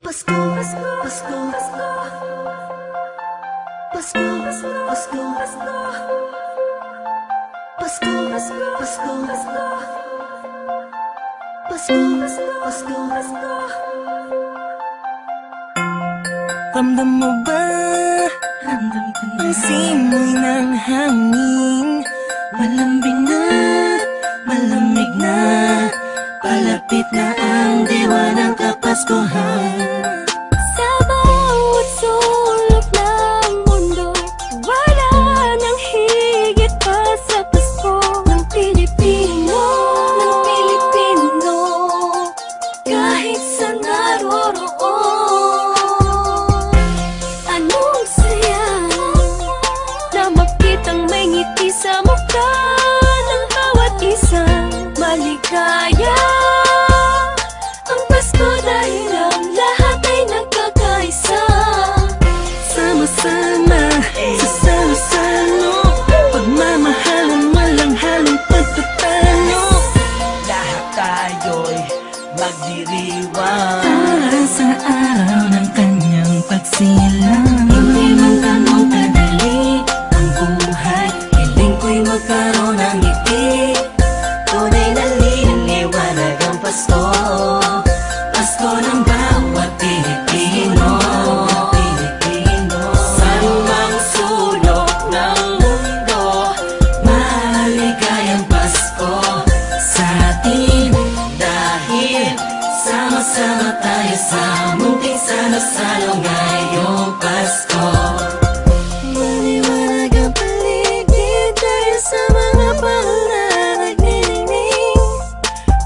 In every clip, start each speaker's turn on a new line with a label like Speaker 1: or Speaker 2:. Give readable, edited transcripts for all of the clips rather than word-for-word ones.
Speaker 1: Pasko, Pasko, Pasko, Pasko, Pasko, Pasko, Pasko, Pasko, Pasko, Pasko, Pasko.
Speaker 2: Ramdam mo ba?
Speaker 1: Ramdam ko na
Speaker 2: Ang simoy ng hangin, malambing na, malamig na, palapit na ang diwa ng Kapaskuhan.
Speaker 3: Sa bawat sulok ng mundo, wala nang higit pa sa Pasko ng Pilipino, kahit sa naroroon. Anong saya na makitang may ngiti sa mukha ng bawat isang maligaya. Ang Pasko dahil ang lahat ay nagkakaisa.
Speaker 2: Sama-sama sa salo-salo, pagmamahalan walang halong pagtatalo.
Speaker 4: Lahat tayo'y magdiriwang
Speaker 2: Para sa araw ng kanyang pagsilang.
Speaker 1: Hindi man ganun kadali ang buhay, hiling ko'y magkaroon ng ngiti. Tunay na liwanag ang Pasko, Pasko ng bawat Pilipino. Sa lumang sulok ng mundo, maligayang Pasko sa atin. Dahil sama-sama tayo sa munting salo-salo ngayong Pasko.
Speaker 3: Maliwanag ang paligid dahil sa mga bahal na nagniningning.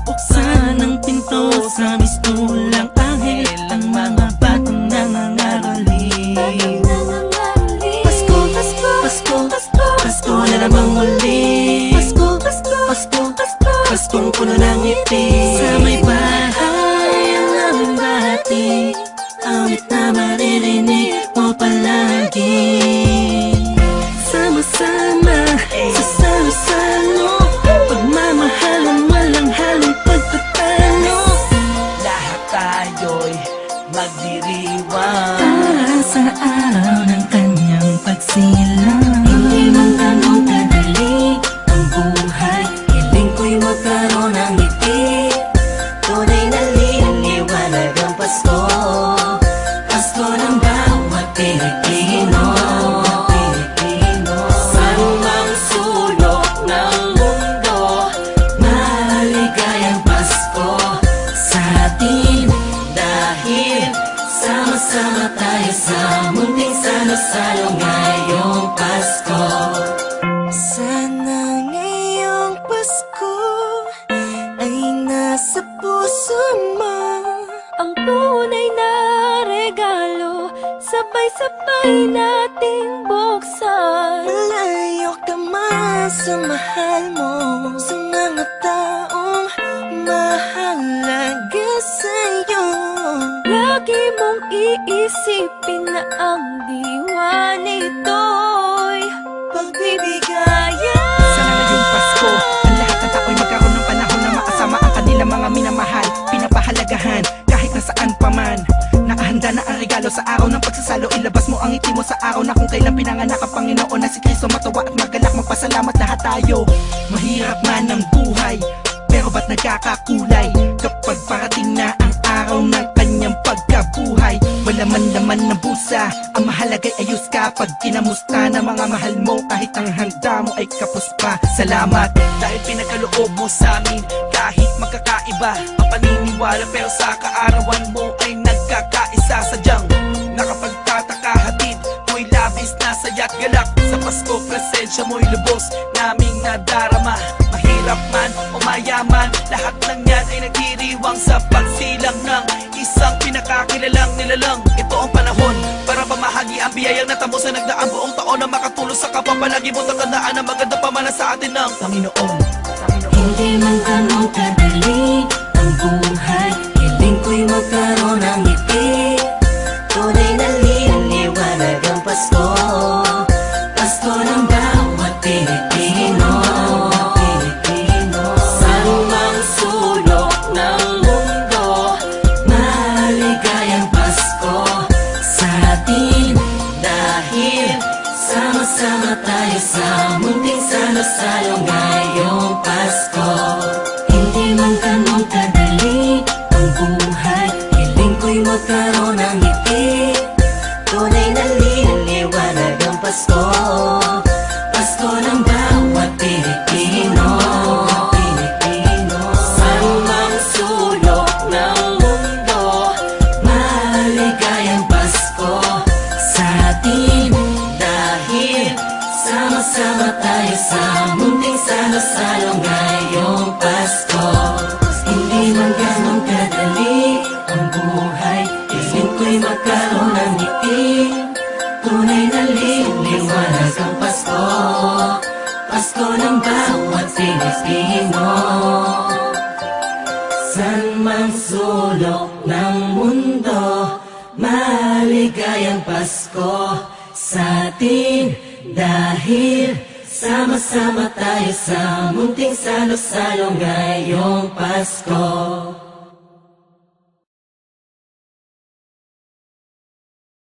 Speaker 2: Buksan ang pinto sa mistulang anghel, ang mga batang nangangaroling.
Speaker 3: Pasko, Pasko,
Speaker 2: Pasko,
Speaker 3: Pasko,
Speaker 2: Pasko na namang muli.
Speaker 3: Pasko, Pasko,
Speaker 2: Pasko,
Speaker 3: Pasko,
Speaker 2: Paskong puno ng ngiti. Sa may bahay ang aming bati, awit na maririnig mo palagi. Sama-sama sa salo-salo, pagmamahalan walang halong pagtatalo.
Speaker 4: Lahat tayo'y magdiriwang
Speaker 2: Para sa araw ng kanyang pagsilang.
Speaker 1: Hindi man ganun kadali ang buhay, hiling ko'y magkaroon ng ngiti. Tunay na liwanag ang Pasko, Pasko ng bawat Pilipino. Sa lumang sulok ng mundo, maligayang Pasko sa atin. Dahil sama-sama tayo sa munting salo-salo ngayong Pasko.
Speaker 2: Sana ngayong Pasko ay nasa puso mo.
Speaker 3: ang tunay na regalo, sabay-sabay nating buksan.
Speaker 2: Malayo ka man sa mahal mo, sa mga taong mahalaga sa'yo.
Speaker 3: Lagi mong iisipin na ang diwa nito'y pagbibigayan.
Speaker 4: Sana ngayong Pasko, ang lahat ng tao'y magkaroon ng panahon na makasama ang kanilang mga minamahal, pinapahalagahan kahit nasaan pa man. Nakahanda na ang regalo sa araw ng pagsasalo, ilabas mo ang ngiti mo sa araw na kung kailan pinanganak ang Panginoon na si Kristo. Matawa at magalak, magpasalamat lahat tayo. Mahirap man ang buhay, pero ba't nagkakakulay kapag parating na ang araw ng kanyang pagkabuhay? Wala man laman ng busa, ang mahalaga'y ayos ka pag kinamusta na mga mahal mo, kahit ang handa mo ay kapos pa. Salamat dahil pinagkaloob mo sa amin, kahit magkakaiba ang paniniwala, pero sa kaarawan mo ay nagkakaisa. Sadyang nakapagtataka, hatid mo'y labis na saya't galak. Sa Pasko, presensya mo'y lubos naming nadarama. Mahirap man o mayaman, lahat ng yan ay nagdiriwang sa pagsilang ng isang pinakakilalang nilalang. Ito ang panahon para pamahagi ang biyayang natamo sa nagdaang buong taon, na makatulong sa kapwa. Palagi mo tatandaan ang maganda pamana sa atin ng Panginoon.
Speaker 1: Hindi man ganun kadali ang buhay, hiling ko'y magkaroon ng ngiti. Tunay na liwanag ang Pasko, Pasko ng bawat Pilipino. Sa lumang sulok ng mundo, maligayang Pasko. Sama-sama tayo sa munting salo-salo ngayong Pasko. Hindi man ganun kadali ang buhay, hiling ko'y magkaroon ng ngiti. Tunay na liwanag ang Pasko, Pasko ng bawat Pilipino. Sa mang sulok ng mundo, maligayang Pasko sa atin. Dahil sama-sama tayo sa munting salo-salo ngayong Pasko. Hindi man ganun kadali ang buhay, hiling ko'y magkaroon ng ngiti. Tunay na liwanag ang Pasko, Pasko ng bawat Pilipino. San mang sulok ng mundo, maligayang Pasko sa atin. Dahil sama-sama tayo sa munting salo-salo ngayong Pasko.